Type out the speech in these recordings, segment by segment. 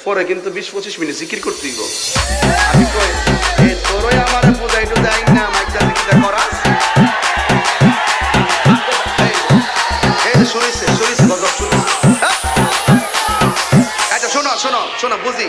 পরে কিন্তু 20-25 মিনিট জিকির করতে দিব। আমি কই এই তোরই আমার বুঝাই তো দেই না মাইকটা জিকির করা। এই যে শুনিছে গজব শুনিছে। আচ্ছা শোনো বুঝি।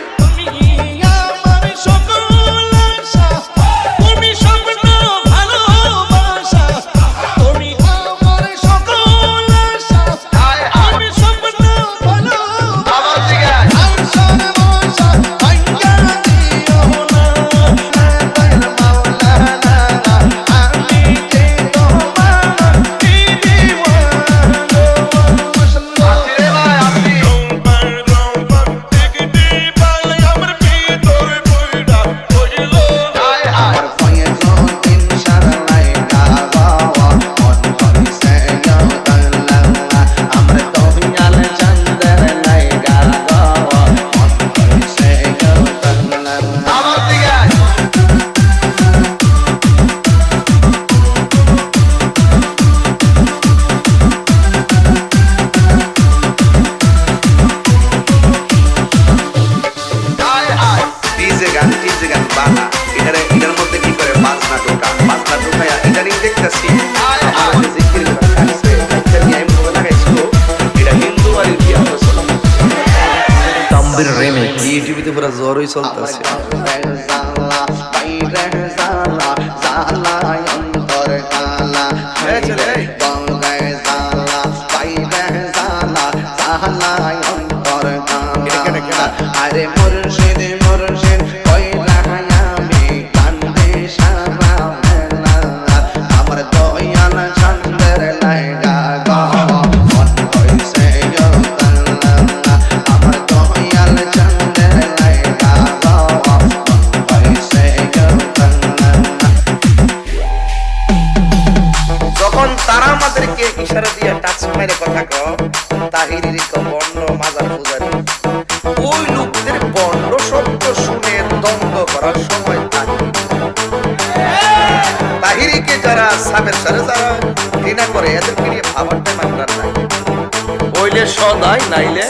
এটার মধ্যে কি করে বাজনা ঢোকায়া ইদানিং দেখতেছি এটা হিন্দু আর ইন্ডিয়ান তাম্বির রিমিক্স ইউটিউবে পুরো জোরই চলতেছে। আরে মুর্শিদ কইলা আমি কান্দে সারা আমার দয়াল চন্দ্র লাইগা গো মন হইছে আমার দয়াল চন্দ্র লাইগা গো মন হইছে। যখন তারা আমাদেরকে ইশারা দিয়ে টাচ মেরে কথা কও তাহিরির বর্ণ মাজার পূজারি ওই লোকদের বর্ণ শব্দ শুনে দ্বন্দ্ব করার সময় তাহিরিকে যারা সাবের সারে যারা ঘৃণা করে এদেরকে নিয়ে ভাবার টাইম আপনার নাই। হইলে সদাই নাইলে